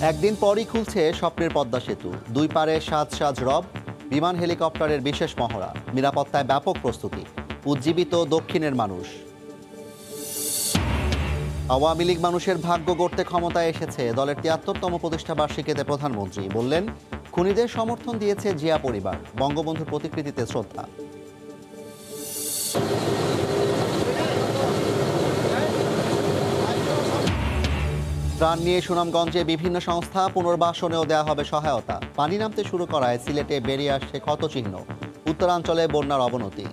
একদিন পরই খুলছে স্বপ্নের পদ্মা সেতু, দুই পারে সাজ সাজ রব, বিমান হেলিকপ্টারের বিশেষ মহড়া, নিরাপত্তায় ব্যাপক প্রস্তুতি, উজ্জীবিত দক্ষিণের মানুষ। আওয়ামী লীগ মানুষের ভাগ্য গড়তে ক্ষমতায় এসেছে, দলের ৭৩তম প্রতিষ্ঠা বার্ষিকীতে প্রধানমন্ত্রী বললেন, খুনিদের সমর্থন দিয়েছে জিয়া পরিবার, বঙ্গবন্ধুর প্রতিকৃতিতে শ্রদ্ধা। ত্রাণ নিয়ে সুনামগঞ্জে বিভিন্ন সংস্থা, পুনর্বাসনেও দেওয়া হবে সহায়তা। পানি নামতে শুরু করায় সিলেটে বেরিয়ে আসছে ক্ষতচিহ্ন, উত্তরাঞ্চলে বন্যার অবনতি।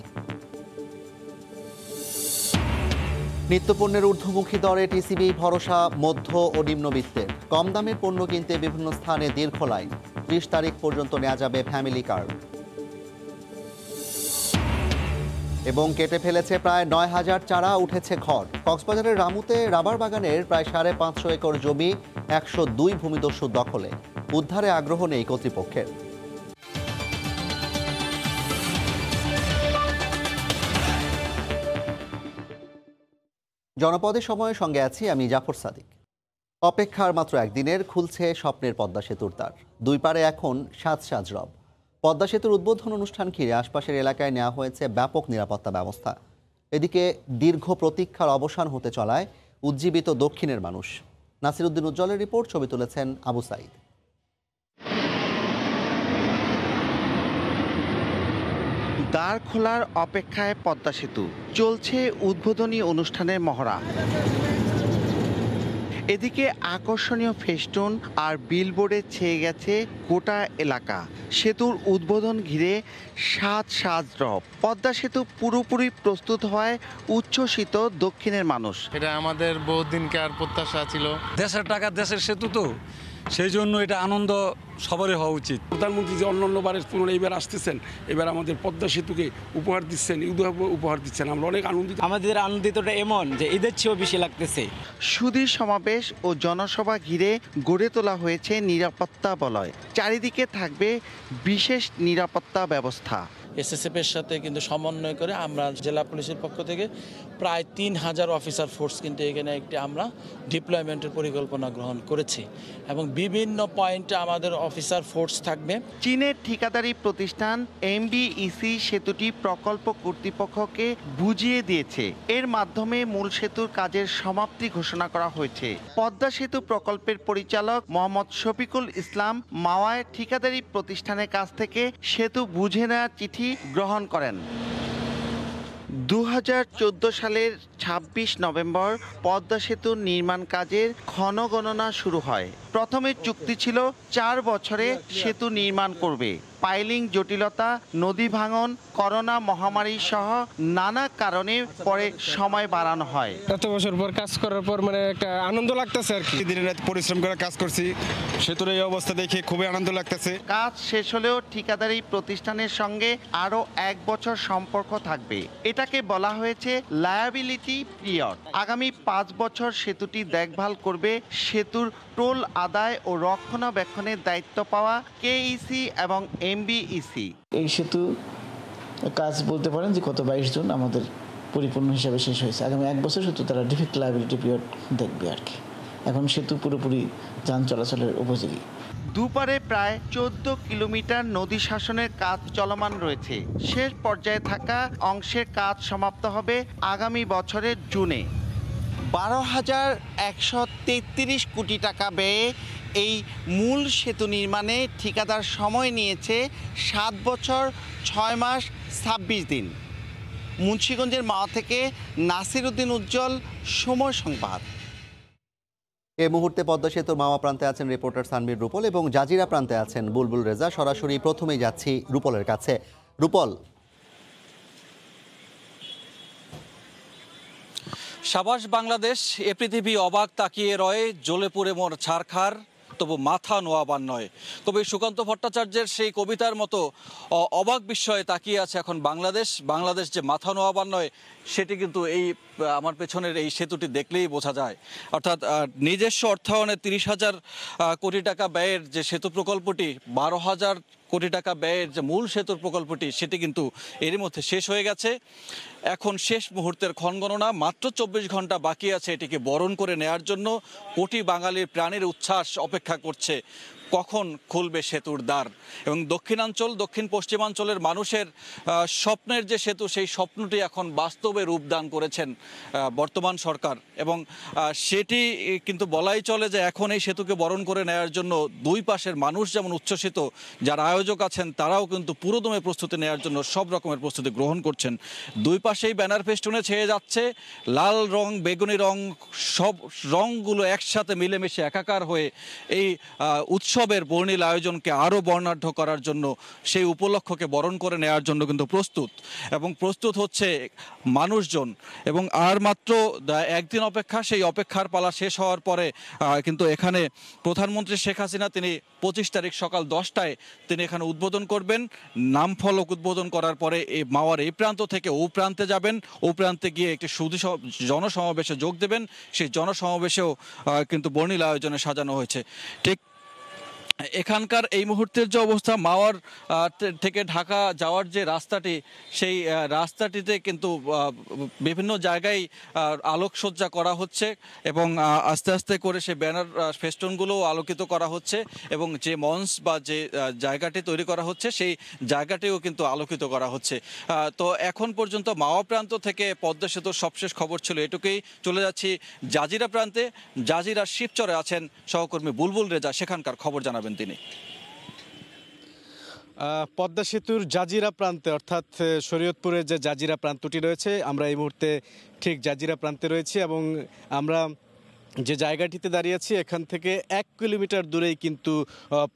নিত্যপণ্যের ঊর্ধ্বমুখী দরে টিসিবি ভরসা মধ্য ও নিম্নবিত্তের, কম দামের পণ্য কিনতে বিভিন্ন স্থানে দীর্ঘ লাইন, ৩০ তারিখ পর্যন্ত নেওয়া যাবে ফ্যামিলি কার্ড। এবং কেটে ফেলেছে প্রায় ৯,০০০ চারা, উঠেছে ঘর। কক্সবাজারের রামুতে রাবার বাগানের প্রায় ৫৫০ একর জমি ১০২ ভূমিদস্যুর দখলে, উদ্ধারে আগ্রহ নেই কর্তৃপক্ষের। জনপদের সময়ের সঙ্গে আছি আমি জাফর সাদিক। অপেক্ষার মাত্র একদিনের খুলছে স্বপ্নের পদ্মা সেতুর দ্বার, দুই পারে এখন সাজ সাজ রব। পদ্মা সেতুর উদ্বোধন অনুষ্ঠান ঘিরে আশপাশের এলাকায় নেওয়া হয়েছে ব্যাপক নিরাপত্তা ব্যবস্থা। এদিকে দীর্ঘ প্রতীক্ষার অবসান হতে চলায় উজ্জীবিত দক্ষিণের মানুষ। নাসির উদ্দিন উজ্জ্বলের রিপোর্ট, ছবি তুলেছেন আবু সাইদ। দ্বার খোলার অপেক্ষায় পদ্মা সেতু, চলছে উদ্বোধনী অনুষ্ঠানের মহড়া। এদিকে আকর্ষণীয় ফেস্টুন আর বিলবোর্ডে ছেয়ে গেছে গোটা এলাকা। সেতুর উদ্বোধন ঘিরে সাজ সাজ রব। পদ্মা সেতু পুরোপুরি প্রস্তুত হওয়ায় উচ্ছ্বসিত দক্ষিণের মানুষ। এটা আমাদের বহুদিনকার প্রত্যাশা ছিল। দেশের টাকা দেশের সেতু, তো সেই জন্য এটা আনন্দ সবারই হওয়া উচিত। প্রধানমন্ত্রী যে অন্যান্য বারের তুলনায় এবার আসতেছেন, এবার আমাদের পদ্মা সেতুকে উপহার দিচ্ছেন, উপহার দিচ্ছেন, আমরা অনেক আনন্দিত। আমাদের আনন্দিতটা এমন যে ঈদের চেয়েও বেশি লাগতেছে। সুধী সমাবেশ ও জনসভা ঘিরে গড়ে তোলা হয়েছে নিরাপত্তা বলয়। চারিদিকে থাকবে বিশেষ নিরাপত্তা ব্যবস্থা। এসএসএফের সাথে কিন্তু সমন্বয় করে আমরা জেলা পুলিশের পক্ষ থেকে প্রায় ৩,০০০ অফিসার ফোর্স কিন্তু এখানে একটি আমরা ডিপ্লয়মেন্টের পরিকল্পনা গ্রহণ করেছি এবং বিভিন্ন পয়েন্টে আমাদের অফিসার ফোর্স থাকবে। চীনের ঠিকাদারি প্রতিষ্ঠান এমবিইসি সেতুটি প্রকল্প কর্তৃপক্ষকে বুঝিয়ে দিয়েছে। এর মাধ্যমে মূল সেতুর কাজের সমাপ্তি ঘোষণা করা হয়েছে। পদ্মা সেতু প্রকল্পের পরিচালক মোহাম্মদ শফিকুল ইসলাম মাওয়ায় ঠিকাদারি প্রতিষ্ঠানের কাছ থেকে সেতু বুঝে নেওয়ার চিঠি গ্রহণ করেন। ২০১৪ সালের ২৬ নভেম্বর পদ্মা সেতুর নির্মাণ কাজের ক্ষণগণনা শুরু হয়। প্রথমে চুক্তি ছিল ৪ বছরে সেতু নির্মাণ করবে। পাইলিং জটিলতা, নদী ভাঙন, করোনা মহামারী সহ নানা কারণে পরে সময় বাড়ানো হয়। এত বছর পর কাজ করার পর মানে একটা আনন্দ লাগতেছে আর কি। দিনে রাত পরিশ্রম করে কাজ করছি, সেতুর এই অবস্থা দেখে খুবই আনন্দ লাগতেছে। কাজ শেষ হলেও ঠিকাদারি প্রতিষ্ঠানের সঙ্গে আরও ১ বছর সম্পর্ক থাকবে। এটাকে বলা হয়েছে লায়াবিলিটি পিরিয়ড। আগামী ৫ বছর সেতুটি দেখভাল করবে সেতুর টোল আদায় ও রক্ষণাবেক্ষণের দায়িত্ব পাওয়া কেইসি এবং এমবিইসি। এই সেতু কাজ বলতে পারেন যে গত ২২ জুন আমাদের পরিপূর্ণ হিসাবে শেষ হয়েছে। আগামী ১ বছর সেতু তারা ডিফেক্ট লায়াবিলিটি পিরিয়ড দেখবে আর কি। এখন সেতু পুরোপুরি যান চলাচলের উপযোগী। দুপারে প্রায় ১৪ কিলোমিটার নদী শাসনের কাজ চলমান রয়েছে। শেষ পর্যায়ে থাকা অংশের কাজ সমাপ্ত হবে আগামী বছরের জুনে। ১২,১৩৩ কোটি টাকা ব্যয়ে এই মূল সেতু নির্মাণে ঠিকাদার সময় নিয়েছে ৭ বছর ৬ মাস ২৬ দিন। মুন্সিগঞ্জের মাওয়া থেকে নাসির উদ্দিন উজ্জ্বল, সময় সংবাদ। এই মুহূর্তে পদ্মা সেতুর মাওয়া প্রান্তে আছেন রিপোর্টার সানবীর রূপল এবং জাজিরা প্রান্তে আছেন বুলবুল রেজা। সরাসরি প্রথমেই যাচ্ছি রূপলের কাছে। রূপল, সাবাস বাংলাদেশ, এ পৃথিবী অবাক তাকিয়ে রয়, জ্বলে পুড়ে মোর ছারখার, তবু মাথা নোয়াবার নয়। কবি সুকান্ত ভট্টাচার্যের সেই কবিতার মতো অবাক বিস্ময়ে তাকিয়ে আছে এখন বাংলাদেশ। বাংলাদেশ যে মাথা নোয়াবার নয় সেটি কিন্তু এই আমার পেছনের এই সেতুটি দেখলেই বোঝা যায়। অর্থাৎ নিজস্ব অর্থায়নে ৩০,০০০ কোটি টাকা ব্যয়ের যে সেতু প্রকল্পটি ১২,০০০ কোটি টাকা ব্যয়ের যে মূল সেতুর প্রকল্পটি সেটি কিন্তু এরই মধ্যে শেষ হয়ে গেছে। এখন শেষ মুহূর্তের ক্ষণগণনা, মাত্র 24 ঘন্টা বাকি আছে এটিকে বরণ করে নেয়ার জন্য। কোটি বাঙালির প্রাণের উচ্ছ্বাস অপেক্ষা করছে কখন খুলবে সেতুর দ্বার। এবং দক্ষিণ পশ্চিমাঞ্চলের মানুষের স্বপ্নের যে সেতু, সেই স্বপ্নটি এখন বাস্তবে রূপদান করেছেন বর্তমান সরকার। এবং সেটি কিন্তু বলাই চলে যে এখন এই সেতুকে বরণ করে নেওয়ার জন্য দুই পাশের মানুষ যেমন উচ্ছ্বসিত, যারা আয়োজক আছেন তারাও কিন্তু পুরোদমে প্রস্তুতি নেওয়ার জন্য সব রকমের প্রস্তুতি গ্রহণ করছেন। দুই পাশেই ব্যানার ফেস্টুনে ছেয়ে যাচ্ছে লাল রং, বেগুনি রং, সব রংগুলো একসাথে মিলেমিশে একাকার হয়ে এই উৎসবের বর্ণিল আয়োজনকে আরও বর্ণাঢ্য করার জন্য, সেই উপলক্ষকে বরণ করে নেওয়ার জন্য কিন্তু প্রস্তুত হচ্ছে মানুষজন। এবং আর মাত্র একদিন অপেক্ষা, সেই অপেক্ষার পালা শেষ হওয়ার পরে কিন্তু এখানে প্রধানমন্ত্রী শেখ হাসিনা তিনি 25 তারিখ সকাল 10টায় তিনি এখানে উদ্বোধন করবেন। নাম ফলক উদ্বোধন করার পরে এই মাওয়ার এই প্রান্ত থেকে ও প্রান্তে যাবেন, ও প্রান্তে গিয়ে একটি জনসমাবেশে যোগ দেবেন। সেই জনসমাবেশেও কিন্তু বর্ণিল আয়োজনে সাজানো হয়েছে। ঠিক এখানকার এই মুহূর্তের যে অবস্থা, মাওয়ার থেকে ঢাকা যাওয়ার যে রাস্তাটি, সেই রাস্তাটিতে কিন্তু বিভিন্ন জায়গায় আলোকসজ্জা করা হচ্ছে এবং আস্তে আস্তে করে সেই ব্যানার ফেস্টুনগুলোও আলোকিত করা হচ্ছে এবং যে মঞ্চ বা যে জায়গাটি তৈরি করা হচ্ছে সেই জায়গাটিও কিন্তু আলোকিত করা হচ্ছে। তো এখন পর্যন্ত মাওয়া প্রান্ত থেকে পদ্মা সেতুর সবশেষ খবর ছিল এটুকুই। চলে যাচ্ছি জাজিরা প্রান্তে। জাজিরা শিবচরে আছেন সহকর্মী বুলবুল রেজা, সেখানকার খবর জানাবেন তিনি। পদ্মা সেতুর জাজিরা প্রান্তে, অর্থাৎ শরীয়তপুরের যে জাজিরা প্রান্তটি রয়েছে, আমরা এই মুহূর্তে ঠিক জাজিরা প্রান্তে রয়েছি এবং আমরা যে জায়গাটিতে দাঁড়িয়ে আছি এখান থেকে 1 কিলোমিটার দূরেই কিন্তু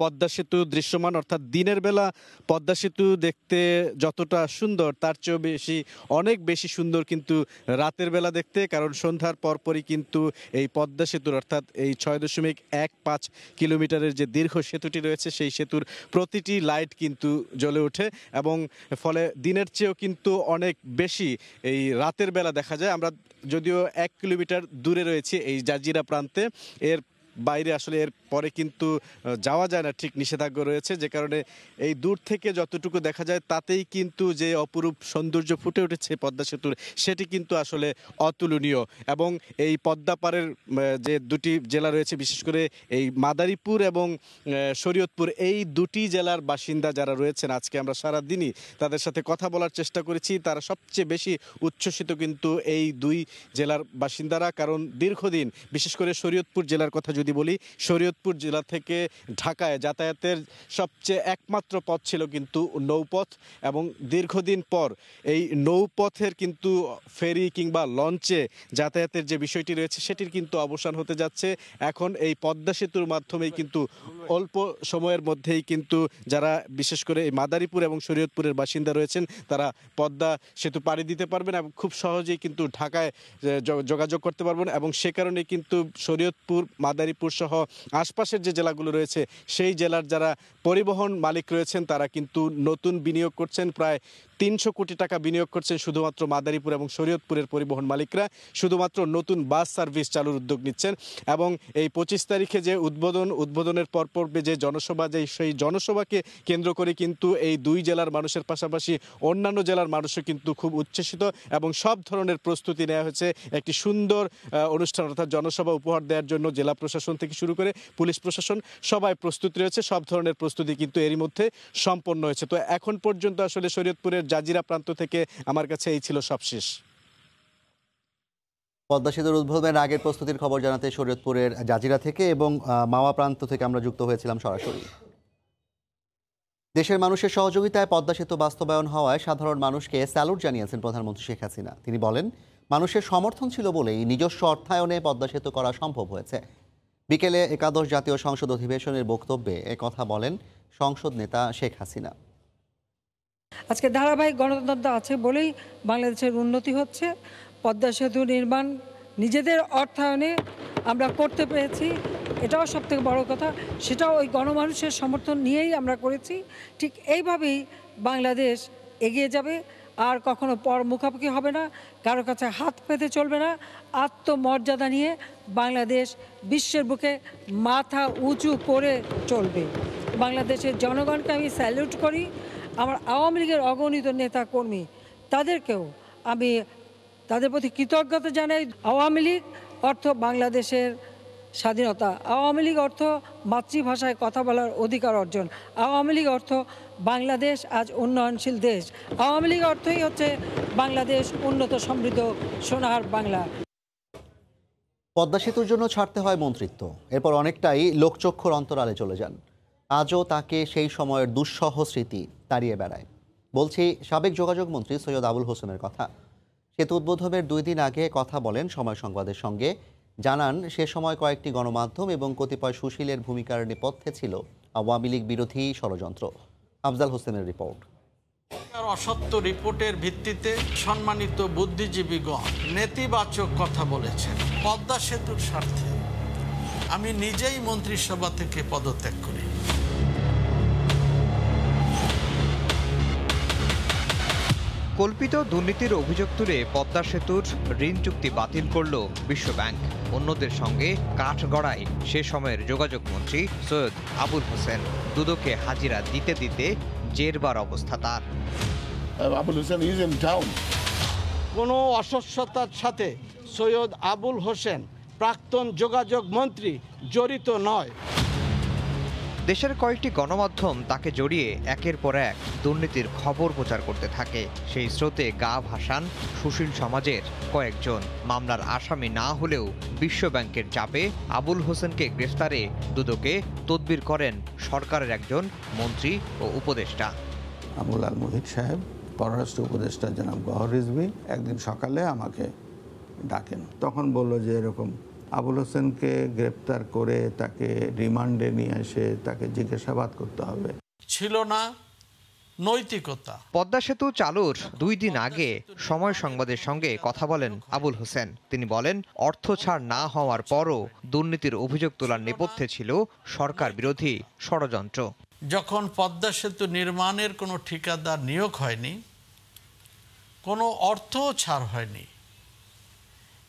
পদ্মা সেতু দৃশ্যমান। অর্থাৎ দিনের বেলা পদ্মা সেতু দেখতে যতটা সুন্দর তার চেয়েও অনেক বেশি সুন্দর কিন্তু রাতের বেলা দেখতে, কারণ সন্ধ্যার পরপরই কিন্তু এই পদ্মা সেতুর অর্থাৎ এই 6.15 কিলোমিটারের যে দীর্ঘ সেতুটি রয়েছে সেই সেতুর প্রতিটি লাইট কিন্তু জ্বলে ওঠে এবং ফলে দিনের চেয়েও কিন্তু অনেক বেশি এই রাতের বেলা দেখা যায়। আমরা যদিও 1 কিলোমিটার দূরে রয়েছি এই জাজিরা প্রান্তে, এর বাইরে আসলে এর পরে কিন্তু যাওয়া যায় না, ঠিক নিষেধাজ্ঞা রয়েছে, যে কারণে এই দূর থেকে যতটুকু দেখা যায় তাতেই কিন্তু যে অপরূপ সৌন্দর্য ফুটে উঠেছে পদ্মা সেতুর, সেটি কিন্তু আসলে অতুলনীয়। এবং এই পদ্মা পাড়ের যে দুটি জেলা রয়েছে, বিশেষ করে এই মাদারীপুর এবং শরীয়তপুর, এই দুটি জেলার বাসিন্দা যারা রয়েছেন, আজকে আমরা সারাদিনই তাদের সাথে কথা বলার চেষ্টা করেছি। তারা সবচেয়ে বেশি উচ্ছ্বসিত কিন্তু এই দুই জেলার বাসিন্দারা, কারণ দীর্ঘদিন, বিশেষ করে শরীয়তপুর জেলার কথা যদি বলি, শরীয়তপুর জেলা থেকে ঢাকায় যাতায়াতের সবচেয়ে একমাত্র পথ ছিল কিন্তু নৌপথ এবং দীর্ঘদিন পর এই নৌপথের কিন্তু ফেরি কিংবা লঞ্চে যাতায়াতের যে বিষয়টি রয়েছে সেটির কিন্তু অবসান হতে যাচ্ছে। এখন এই পদ্মা সেতুর মাধ্যমেই কিন্তু অল্প সময়ের মধ্যেই কিন্তু যারা বিশেষ করে এই মাদারীপুর এবং শরীয়তপুরের বাসিন্দা রয়েছেন তারা পদ্মা সেতু পাড়ি দিতে পারবেন এবং খুব সহজেই কিন্তু ঢাকায় যোগাযোগ করতে পারবেন। এবং সে কারণে কিন্তু শরীয়তপুর, মাদারীপুর সহ আশপাশের যে জেলাগুলো রয়েছে সেই জেলার যারা পরিবহন মালিক রয়েছেন তারা কিন্তু নতুন বিনিয়োগ করছেন, প্রায় 300 কোটি টাকা বিনিয়োগ করছেন শুধুমাত্র মাদারীপুর এবং শরীয়তপুরের পরিবহন মালিকরা, শুধুমাত্র নতুন বাস সার্ভিস চালুর উদ্যোগ নিচ্ছেন। এবং এই 25 তারিখে যে উদ্বোধনের পরপর যে জনসভা, সেই জনসভাকে কেন্দ্র করে কিন্তু এই দুই জেলার মানুষের পাশাপাশি অন্যান্য জেলার মানুষও কিন্তু খুব উচ্ছ্বসিত এবং সব ধরনের প্রস্তুতি নেওয়া হয়েছে একটি সুন্দর অনুষ্ঠান অর্থাৎ জনসভা উপহার দেওয়ার জন্য। জেলা প্রশাসন থেকে শুরু করে পুলিশ প্রশাসন সবাই প্রস্তুত রয়েছে, সব ধরনের প্রস্তুতি কিন্তু এরই মধ্যে সম্পন্ন হয়েছে। তো এখন পর্যন্ত আসলে শরীয়তপুরের জাজিরা প্রান্ত থেকে আমার কাছে এই ছিল সবশেষ। পদ্মা সেতুর উদ্বোধনের আগের প্রস্তুতির খবর জানাতে শরীয়তপুরের জাজিরা থেকে এবং মাওয়া প্রান্ত থেকে আমরা যুক্ত হয়েছিলাম সরাসরি। দেশের মানুষের সহযোগিতায় পদ্মা সেতু বাস্তবায়ন হওয়ায় সাধারণ মানুষকে স্যালুট জানিয়েছেন প্রধানমন্ত্রী শেখ হাসিনা। তিনি বলেন, মানুষের সমর্থন ছিল বলেই নিজস্ব অর্থায়নে পদ্মা সেতু করা সম্ভব হয়েছে। বিকেলে একাদশ জাতীয় সংসদ অধিবেশনের বক্তব্যে একথা বলেন সংসদ নেতা শেখ হাসিনা। আজকে ধারাবাহিক গণতন্ত্র আছে বলেই বাংলাদেশের উন্নতি হচ্ছে। পদ্মা সেতু নির্মাণ নিজেদের অর্থায়নে আমরা করতে পেরেছি, এটাও সবথেকে বড় কথা। সেটাও ওই গণমানুষের সমর্থন নিয়েই আমরা করেছি। ঠিক এইভাবেই বাংলাদেশ এগিয়ে যাবে, আর কখনো পর মুখামুখি হবে না, কারো কাছে হাত পেতে চলবে না। আত্মমর্যাদা নিয়ে বাংলাদেশ বিশ্বের বুকে মাথা উঁচু করে চলবে। বাংলাদেশের জনগণকে আমি স্যালুট করি। আমার আওয়ামী লীগের অগণিত নেতা কর্মী তাদেরকেও আমি তাদের প্রতি কৃতজ্ঞতা জানাই। আওয়ামী লীগ অর্থ বাংলাদেশের স্বাধীনতা, আওয়ামী লীগ অর্থ মাতৃভাষায় কথা বলার অধিকার অর্জন, আওয়ামী লীগ অর্থ বাংলাদেশ আজ উন্নয়নশীল দেশ, আওয়ামী লীগ অর্থই হচ্ছে বাংলাদেশ উন্নত সমৃদ্ধ সোনার বাংলা। পদ্মা সেতুর জন্য ছাড়তে হয় মন্ত্রিত্ব, এরপর অনেকটাই লোকচক্ষুর অন্তরালে চলে যান। আজও তাকে সেই সময়ের দুঃসহ স্মৃতি তাড়িয়ে বেড়ায়। বলছি সাবেক যোগাযোগ মন্ত্রী সৈয়দ আবুল হোসেনের কথা। সেতু উদ্বোধনের 2 দিন আগে কথা বলেন সময় সংবাদের সঙ্গে, জানান সে সময় কয়েকটি গণমাধ্যম এবং কতিপয় সুশীলের ভূমিকার নেপথ্যে ছিল আওয়ামী লীগ বিরোধী ষড়যন্ত্র। আফজাল হোসেনের রিপোর্ট। অসত্য রিপোর্টের ভিত্তিতে সম্মানিত বুদ্ধিজীবীগণ নেতিবাচক কথা বলেছেন। পদ্মা সেতুর স্বার্থে আমি নিজেই মন্ত্রিসভা থেকে পদত্যাগ করি। কল্পিত দুর্নীতির অভিযোগ তুলে পদ্মা সেতুর ঋণ চুক্তি বাতিল করল বিশ্বব্যাংক। অন্যদের সঙ্গে কাঠগড়ায় সে সময়ের যোগাযোগ মন্ত্রী সৈয়দ আবুল হোসেন। দুদকে হাজিরা দিতে দিতে জেরবার অবস্থা তার। Abul Hossain is in town. কোনো অস্বচ্ছতার সাথে সৈয়দ আবুল হোসেন প্রাক্তন যোগাযোগ মন্ত্রী জড়িত নয়। দেশের কয়েকটি গণমাধ্যম তাকে জড়িয়ে একের পর এক দুর্নীতির খবর প্রচার করতে থাকে। সেই স্রোতে গা ভাসান সুশীল সমাজের কয়েকজন। মামলার আসামি না হলেও বিশ্বব্যাংকের চাপে আবুল হোসেনকে গ্রেফতারে দুদকে তদবির করেন সরকারের একজন মন্ত্রী ও উপদেষ্টা। আবুল আল মুহিত সাহেব, পররাষ্ট্র উপদেষ্টা জনাব গওহর রিজভী একদিন সকালে আমাকে ডাকেন। তখন বলল যে এরকম আবুল হোসেনকে গ্রেপ্তার করে তাকে রিমান্ডে নিয়ে এসে তাকে জিজ্ঞাসাবাদ করতে হবে। ছিল না নৈতিকতা। পদ্মা সেতু চালুর 2 দিন আগে সময় সংবাদের সঙ্গে কথা বলেন আবুল হোসেন। তিনি বলেন, অর্থ ছাড় না হওয়ার পরও দুর্নীতির অভিযোগ তোলার নেপথ্যে ছিল সরকার বিরোধী ষড়যন্ত্র। যখন পদ্মা সেতু নির্মাণের কোনো ঠিকাদার নিয়োগ হয়নি, কোনো অর্থও ছাড় হয়নি,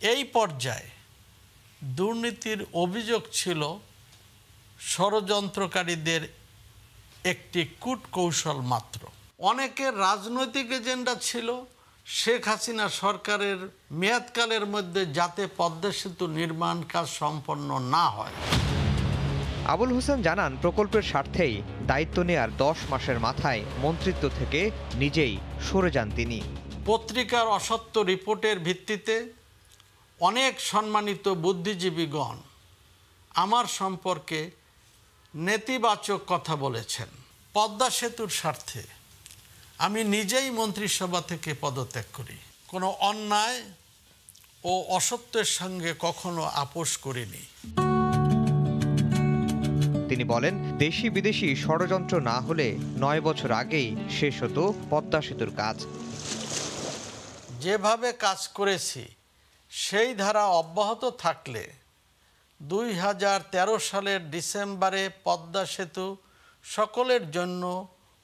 এই পর্যায়ে দুর্নীতির অভিযোগ ছিল ষড়যন্ত্রকারীদের একটি কূটকৌশল মাত্র। অনেকের রাজনৈতিক এজেন্ডা ছিল শেখ হাসিনা সরকারের মেয়াদকালের মধ্যে যাতে পদ্মা সেতু নির্মাণ কাজ সম্পন্ন না হয়। আবুল হোসেন জানান, প্রকল্পের স্বার্থেই দায়িত্ব নেয়ার 10 মাসের মাথায় মন্ত্রিত্ব থেকে নিজেই সরে যান তিনি। পত্রিকার অসত্য রিপোর্টের ভিত্তিতে অনেক সম্মানিত বুদ্ধিজীবীগণ আমার সম্পর্কে নেতিবাচক কথা বলেছেন। পদ্মা সেতুর স্বার্থে আমি নিজেই মন্ত্রিসভা থেকে পদত্যাগ করি। কোনো অন্যায় ও অসত্যের সঙ্গে কখনো আপোষ করিনি। তিনি বলেন, দেশি বিদেশি ষড়যন্ত্র না হলে 9 বছর আগেই শেষ হতো পদ্মা সেতুর কাজ। যেভাবে কাজ করেছি সেই ধারা অব্যাহত থাকলে 2013 সালের ডিসেম্বরে পদ্মা সেতু সকলের জন্য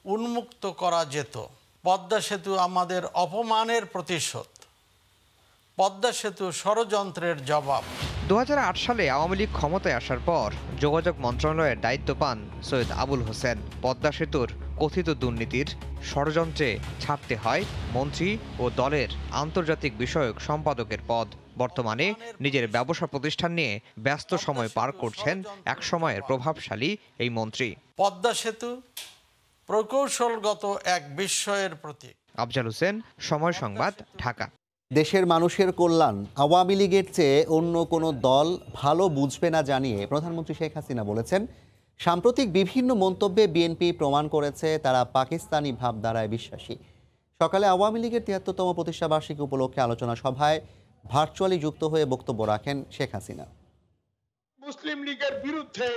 উন্মুক্ত করা যেত। পদ্মা সেতু আমাদের অপমানের প্রতিশোধ, পদ্মা সেতু ষড়যন্ত্রের জবাব। 2008 সালে আওয়ামী লীগ ক্ষমতায় আসার পর যোগাযোগ মন্ত্রণালয়ের দায়িত্ব পান সৈয়দ আবুল হোসেন। পদ্মা সেতুর কথিত দুর্নীতির ষড়যন্ত্রে ছাড়তে হয় মন্ত্রী ও দলের আন্তর্জাতিক বিষয়ক সম্পাদকের পদ। বর্তমানে নিজের ব্যবসা প্রতিষ্ঠান নিয়ে ব্যস্ত সময় পার করছেন একসময়ের প্রভাবশালী এই মন্ত্রী। পদ্মা সেতু প্রকৌশলগত এক বিস্ময়ের প্রতীক। আফজাল হোসেন, সময় সংবাদ, ঢাকা। দেশের মানুষের কল্যাণ আওয়ামী লীগের চেয়ে অন্য কোনো দল ভালো বুঝবে না জানিয়ে প্রধানমন্ত্রী শেখ হাসিনা বলেছেন, সাম্প্রতিক বিভিন্ন মন্তব্যে বিএনপি প্রমাণ করেছে তারা পাকিস্তানি ভাবধারায় বিশ্বাসী। সকালে আওয়ামী লীগের ৭৩তম প্রতিষ্ঠাবার্ষিকী উপলক্ষে আলোচনা সভায় ভার্চুয়ালি যুক্ত হয়ে বক্তব্য রাখেন শেখ হাসিনা। মুসলিম লীগের বিরুদ্ধে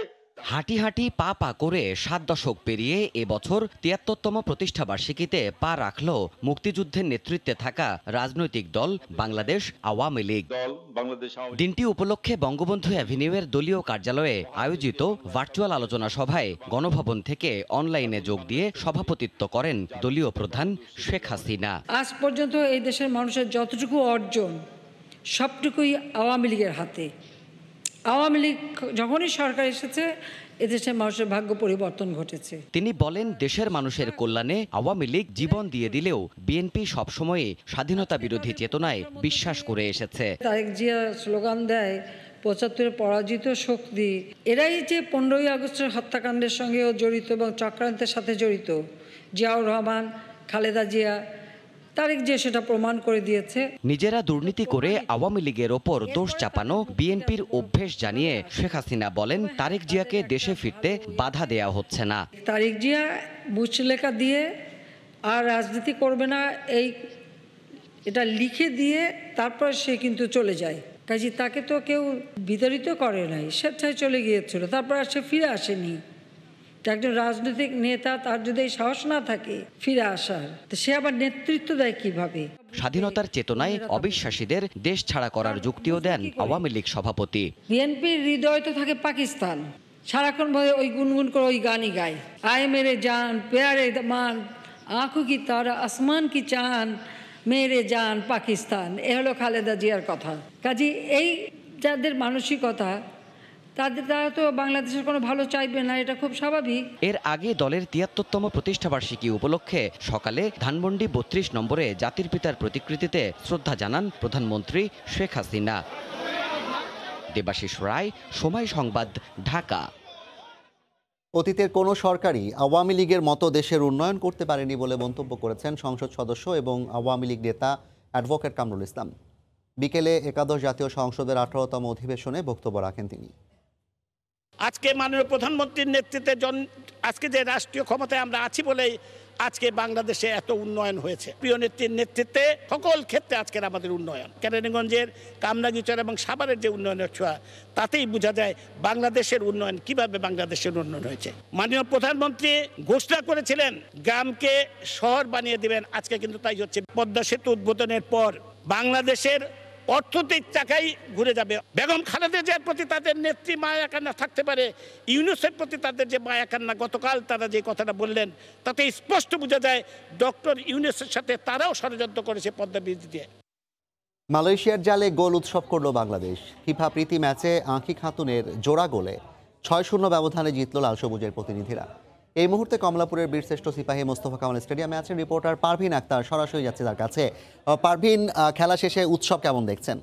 হাঁটি হাঁটি পা পা করে 7 দশক পেরিয়ে এবছর ৭৩তম প্রতিষ্ঠাবার্ষিকীতে পা রাখল মুক্তিযুদ্ধের নেতৃত্বে থাকা রাজনৈতিক দল বাংলাদেশ আওয়ামী লীগ। দিনটি উপলক্ষে বঙ্গবন্ধু অ্যাভিনিউয়ের দলীয় কার্যালয়ে আয়োজিত ভার্চুয়াল আলোচনা সভায় গণভবন থেকে অনলাইনে যোগ দিয়ে সভাপতিত্ব করেন দলীয় প্রধান শেখ হাসিনা। আজ পর্যন্ত এই দেশের মানুষের যতটুকু অর্জন সবটুকুই আওয়ামী লীগের হাতে। আওয়ামী লীগ যখনই সরকার এসেছে এদেশের মানুষের ভাগ্য পরিবর্তন ঘটেছে। তিনি বলেন, দেশের মানুষের কল্যাণে আওয়ামী লীগ জীবন দিয়ে দিলেও বিএনপি সবসময় স্বাধীনতা বিরোধী চেতনায় বিশ্বাস করে এসেছে। তারেক জিয়া স্লোগান দেয় ৭৫ পরাজিত শক্তি, এরাই যে ১৫ই আগস্টের হত্যাকাণ্ডের সঙ্গেও জড়িত এবং চক্রান্তের সাথে জড়িত। জিয়াউর রহমান, খালেদা জিয়া, তারেক জিয়া সেটা প্রমাণ করে দিয়েছে। নিজেরা দুর্নীতি করে আওয়ামী লীগের ওপর দোষ চাপানো বিএনপির অভ্যেস জানিয়ে শেখ হাসিনা বলেন, তারেক জিয়াকে দেশে ফিরতে বাধা দেয়া হচ্ছে না। তারেক জিয়া মুচলেখা দিয়ে আর রাজনীতি করবে না এটা লিখে দিয়ে তারপর সে কিন্তু চলে যায়। কাজে তাকে তো কেউ বিতাড়িত করে নাই, স্বেচ্ছায় চলে গিয়েছিল, তারপর আর সে ফিরে আসেনি। একজন রাজনৈতিক নেতা, তার যদি সাহস না থাকে ফিরে আসার, তো সে আবার নেতৃত্ব দেয় কিভাবে? স্বাধীনতার চেতনায় অবিশ্বাসীদের দেশ ছাড়া করার যুক্তিও দেন আওয়ামী লীগ সভাপতি। বিএনপির হৃদয় তো থাকে পাকিস্তান, সারাক্ষণ ভাবে ওই গুনগুন করে ওই গানই গায়, আয় মেরে জান প্যারে মান আঁখো কি তারা আসমান কি চান মেরে জান পাকিস্তান। এ হলো খালেদা জিয়ার কথা। কাজে এই যাদের মানসিকতা, তারা তো বাংলাদেশের কোনো ভালো চাইবে না, এটা খুব স্বাভাবিক। এর আগে দলের ৭৩তম প্রতিষ্ঠাবার্ষিকী উপলক্ষে সকালে ধানমন্ডি ৩২ নম্বরে জাতির পিতার প্রতিকৃতিতে শ্রদ্ধা জানান প্রধানমন্ত্রী শেখ হাসিনা। দেবাশিস রায়, সময় সংবাদ, ঢাকা। অতীতের কোনো সরকারই আওয়ামী লীগের মতো দেশের উন্নয়ন করতে পারেনি বলে মন্তব্য করেছেন সংসদ সদস্য এবং আওয়ামী লীগ নেতা অ্যাডভোকেট কামরুল ইসলাম। বিকেলে একাদশ জাতীয় সংসদের 18তম অধিবেশনে বক্তব্য রাখেন তিনি। আজকে মাননীয় প্রধানমন্ত্রীর নেতৃত্বে আজকে যে রাষ্ট্রীয় ক্ষমতায় আমরা আছি বলেই আজকে বাংলাদেশে এত উন্নয়ন হয়েছে। প্রিয় নেত্রীর নেতৃত্বে সকল ক্ষেত্রে আজকের আমাদের উন্নয়ন, কেরানীগঞ্জের কামনাগিচর এবং সাভারের যে উন্নয়নের ছোঁয়া, তাতেই বোঝা যায় বাংলাদেশের উন্নয়ন, কিভাবে বাংলাদেশের উন্নয়ন হয়েছে। মাননীয় প্রধানমন্ত্রী ঘোষণা করেছিলেন গ্রামকে শহর বানিয়ে দিবেন, আজকে কিন্তু তাই হচ্ছে। পদ্মা সেতু উদ্বোধনের পর বাংলাদেশের অর্থনৈতিক চাকাই ঘুরে যাবে। বেগম খালেদা জিয়ার প্রতি তাদের নেত্রী মায়া কান্না থাকতে পারে, ইউনূসের প্রতি তাদের যে মায়া কান্না, গতকাল তারা যে কথাটা বললেন তাতে স্পষ্ট বোঝা যায় ডক্টর ইউনূসের সাথে তারাও ষড়যন্ত্র করেছে পদ্মা ব্রিজ দিয়ে। মালয়েশিয়ার জালে গোল উৎসব করল বাংলাদেশ। ফিফা প্রীতি ম্যাচে আঁখি খাতুনের জোড়া গোলে ৬-০ ব্যবধানে জিতল লাল সবুজের প্রতিনিধিরা। এই মুহূর্তে কমলাপুরের বীরশ্রেষ্ঠ সিপাহী মোস্তফা কামাল স্টেডিয়ামে আছেন রিপোর্টার পারভিন আক্তার, সরাসরি যাচ্ছে তার কাছে। পারভিন, খেলা শেষে উৎসব কেমন দেখছেন?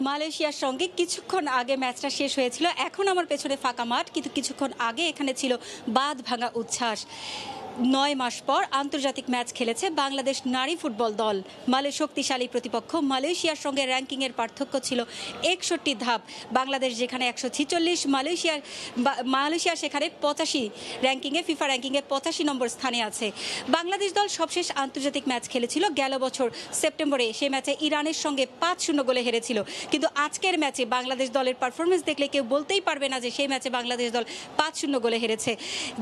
মালয়েশিয়ার সঙ্গে কিছুক্ষণ আগে ম্যাচটা শেষ হয়েছিল। এখন আমার পেছনে ফাঁকা মাঠ, কিন্তু কিছুক্ষণ আগে এখানে ছিল বাঁধ ভাঙা উচ্ছ্বাস। 9 মাস পর আন্তর্জাতিক ম্যাচ খেলেছে বাংলাদেশ নারী ফুটবল দল। শক্তিশালী প্রতিপক্ষ মালয়েশিয়ার সঙ্গে র্যাঙ্কিংয়ের পার্থক্য ছিল 61 ধাপ। বাংলাদেশ যেখানে 146, মালয়েশিয়া সেখানে 85 র্যাঙ্কিংয়ে, ফিফা র্যাঙ্কিংয়ে 85 নম্বর স্থানে আছে। বাংলাদেশ দল সবশেষ আন্তর্জাতিক ম্যাচ খেলেছিল গেল বছর সেপ্টেম্বরে। সেই ম্যাচে ইরানের সঙ্গে 5-0 গোলে হেরেছিল। কিন্তু আজকের ম্যাচে বাংলাদেশ দলের পারফরমেন্স দেখলে কেউ বলতেই পারবে না যে সেই ম্যাচে বাংলাদেশ দল 5-0 গোলে হেরেছে।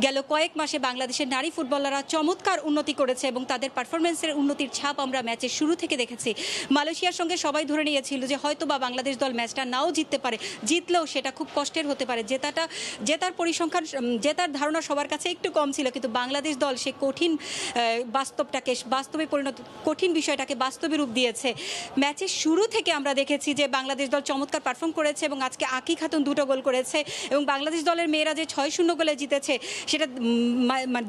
গেল কয়েক মাসে বাংলাদেশের নারী ফুটবলাররা চমৎকার উন্নতি করেছে এবং তাদের পারফরমেন্সের উন্নতির ছাপ আমরা ম্যাচের শুরু থেকে দেখেছি। মালয়েশিয়ার সঙ্গে সবাই ধরে নিয়েছিল যে হয়তো বা বাংলাদেশ দল ম্যাচটা নাও জিততে পারে, জিতলেও সেটা খুব কষ্টের হতে পারে। জেতার পরিসংখ্যান, জেতার ধারণা সবার কাছে একটু কম ছিল, কিন্তু বাংলাদেশ দল সে কঠিন কঠিন বিষয়টাকে বাস্তবে রূপ দিয়েছে। ম্যাচের শুরু থেকে আমরা দেখেছি যে বাংলাদেশ দল চমৎকার পারফর্ম করেছে এবং আজকে আঁখি খাতুন 2টো গোল করেছে এবং বাংলাদেশ দলের মেয়েরা যে 6-0 গোলে জিতেছে সেটা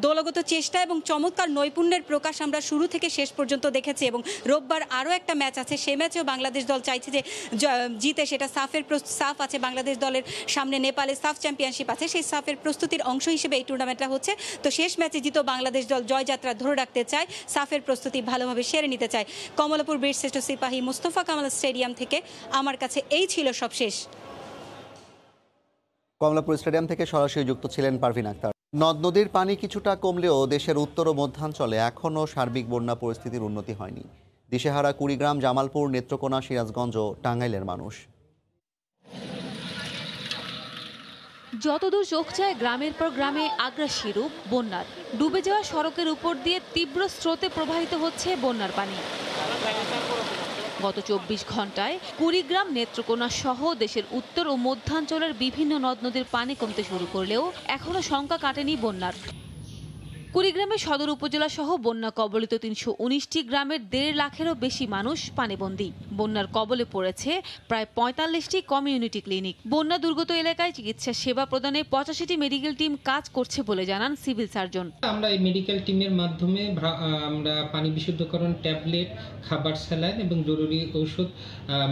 দলগত চেষ্টা এবং চমৎকার নৈপুণ্যের প্রকাশ আমরা শুরু থেকে শেষ পর্যন্ত দেখেছি। এবং রোববার আরও একটা ম্যাচ আছে, সেই ম্যাচেও বাংলাদেশ দল চাইছে যে জিতে, সেটা সাফ আছে বাংলাদেশ দলের সামনে, নেপালে সাফ চ্যাম্পিয়নশিপ আছে, সেই সাফের প্রস্তুতির অংশ হিসেবে এই টুর্নামেন্টটা হচ্ছে। তো শেষ ম্যাচে জিতেও বাংলাদেশ দল জয়যাত্রা ধরে রাখতে চায়, সাফের প্রস্তুতি ভালোভাবে সেরে নিতে চায়। কমলাপুর বীরশ্রেষ্ঠ সিপাহী মোস্তফা কামাল স্টেডিয়াম থেকে আমার কাছে এই ছিল সবশেষ। কমলাপুর স্টেডিয়াম থেকে সরাসরি যুক্ত ছিলেন পারভিন আক্তার। নদ নদীর পানি কিছুটা কমলেও দেশের উত্তর ও মধ্যাঞ্চলে এখনও সার্বিক বন্যা পরিস্থিতির উন্নতি হয়নি। দিশেহারা কুড়িগ্রাম, জামালপুর, নেত্রকোনা, সিরাজগঞ্জ ও টাঙ্গাইলের মানুষ। যতদূর চোখ যায় গ্রামের পর গ্রামে আগ্রাসী রূপ বন্যার। ডুবে যাওয়া সড়কের উপর দিয়ে তীব্র স্রোতে প্রবাহিত হচ্ছে বন্যার পানি। গত 24 ঘন্টায় কুড়িগ্রাম, নেত্রকোনা সহ দেশের উত্তর ও মধ্যাঞ্চলের বিভিন্ন নদ নদীর পানি কমতে শুরু করলেও এখনো শঙ্কা কাটেনি বন্যার। কুড়িগ্রামে সদর উপজেলা সহ বন্যা কবলিত ৩১৯টি গ্রামের ১.৫ লাখেরও বেশি মানুষ পানিবন্দী। বন্যার কবলে পড়েছে প্রায় ৪৫টি কমিউনিটি ক্লিনিক। বন্যা দুর্গত এলাকায় চিকিৎসা সেবা প্রদানে ৮৫টি মেডিকেল টিম কাজ করছে বলে জানান সিভিল সার্জন। আমরা এই মেডিকেল টিমের মাধ্যমে আমরা পানি বিশুদ্ধকরণ ট্যাবলেট, খাবার, স্যালাইন এবং জরুরি ঔষধ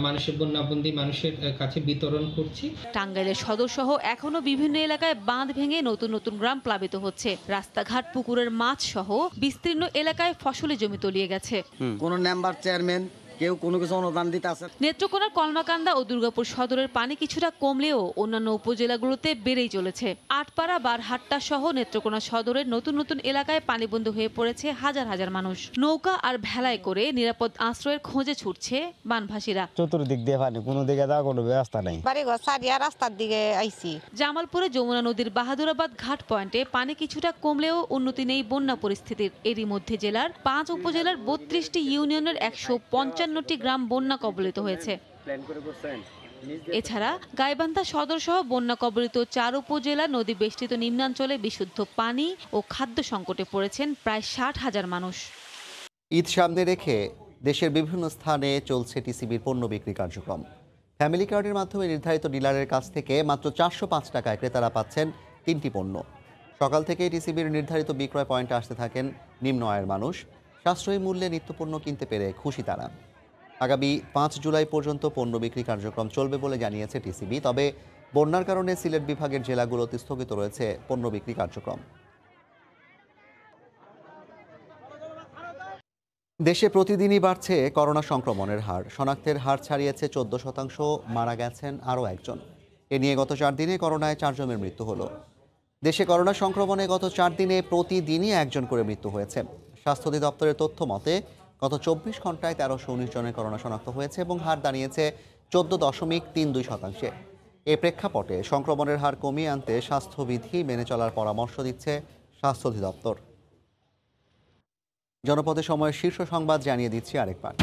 মানুষের বন্যাবন্দী মানুষের কাছে বিতরণ করছি। টাঙ্গাইলের সদর সহ এখনো বিভিন্ন এলাকায় বাঁধ ভেঙে নতুন নতুন গ্রাম প্লাবিত হচ্ছে। রাস্তাঘাট, পুকুরের মাছ সহ বিস্তীর্ণ এলাকায় ফসলি জমি তলিয়ে গেছে। কোন মেম্বার, চেয়ারম্যান কেউ কোনো কিছু অনুদান দিতে আছে। নেত্রকোনার কলমাকান্দা ও দুর্গাপুর সদরের পানি কিছুটা কমলেও অন্যান্য উপজেলাগুলোতে বেড়েই চলেছে। আটপাড়া, বারহাট্টা সহ নেত্রকোনা সদরের নতুন নতুন এলাকায় পানিবন্ধ হয়ে পড়েছে হাজার হাজার মানুষ। নৌকা আর ভেলায় করে নিরাপদ আশ্রয়ের খোঁজে ছুটছে বানভাসীরা। চতুর্দিক দিয়ে পানি, কোনো দিকে যাওয়ার কোনো ব্যবস্থা নেই। রাস্তার দিকে আইছি। জামালপুরে যমুনা নদীর বাহাদুরাবাদ ঘাট পয়েন্টে পানি কিছুটা কমলেও উন্নতি নেই বন্যা পরিস্থিতির। এরই মধ্যে জেলার ৫ উপজেলার ৩২টি ইউনিয়নের ১৫৫টি গ্রাম বন্যা কবলিত হয়েছে। এছাড়া গাইবান্ধা সদর সহ বন্যা কবলিত ৪ উপজেলা নদী বেষ্টিত নিম্নাঞ্চলে বিশুদ্ধ পানি ও খাদ্য সংকটে পড়েছেন প্রায় ৬০,০০০ মানুষ। ঈদ সামনে রেখে দেশের বিভিন্ন স্থানে চলছে টিসিবির পণ্য বিক্রি কার্যক্রম। ফ্যামিলি কার্ডের মাধ্যমে নির্ধারিত ডিলারের কাছ থেকে মাত্র ৪০৫ টাকায় ক্রেতারা পাচ্ছেন ৩টি পণ্য। সকাল থেকেই টিসিবির নির্ধারিত বিক্রয় পয়েন্টে আসতে থাকেন নিম্ন আয়ের মানুষ। সাশ্রয়ী মূল্যে নিত্যপণ্য কিনতে পেরে খুশি তারা। আগামী ৫ জুলাই পর্যন্ত পণ্য বিক্রি কার্যক্রম চলবে বলে জানিয়েছে টিসিবি। তবে বন্যার কারণে সিলেট বিভাগের জেলাগুলোতে স্থগিত রয়েছে পণ্য বিক্রি কার্যক্রম। দেশে প্রতিদিনই বাড়ছে করোনা সংক্রমণের হার। শনাক্তের হার ছাড়িয়েছে ১৪%, মারা গেছেন আরও একজন। এ নিয়ে গত ৪ দিনে করোনায় ৪ জনের মৃত্যু হলো। দেশে করোনা সংক্রমণে গত ৪ দিনে প্রতিদিনই একজন করে মৃত্যু হয়েছে। স্বাস্থ্য অধিদপ্তরের তথ্য মতে গত ২৪ ঘন্টায় ১৩১৯ জনের করোনা শনাক্ত হয়েছে এবং হার দাঁড়িয়েছে ১৪.৩২%। এ প্রেক্ষাপটে সংক্রমণের হার কমিয়ে আনতে স্বাস্থ্যবিধি মেনে চলার পরামর্শ দিচ্ছে স্বাস্থ্য অধিদপ্তর। জনপদে সময়ের শীর্ষ সংবাদ জানিয়ে দিচ্ছি আরেকবার।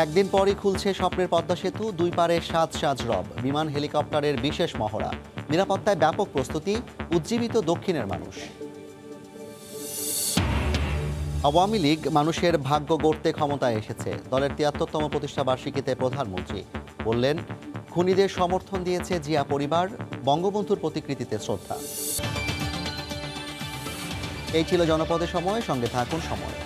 একদিন পরই খুলছে স্বপ্নের পদ্মা সেতু, ২ পারে সাজ সাজ রব। বিমান, হেলিকপ্টারের বিশেষ মহড়া, নিরাপত্তায় ব্যাপক প্রস্তুতি, উজ্জীবিত দক্ষিণের মানুষ। আওয়ামী লীগ মানুষের ভাগ্য গড়তে ক্ষমতায় এসেছে। দলের ৭৩তম প্রতিষ্ঠাবার্ষিকীতে প্রধানমন্ত্রী বললেন, খুনিদের সমর্থন দিয়েছে জিয়া পরিবার, বঙ্গবন্ধুর প্রতিকৃতিতে শ্রদ্ধা। এই ছিল জনপদের সময়। সঙ্গে থাকুন সময়।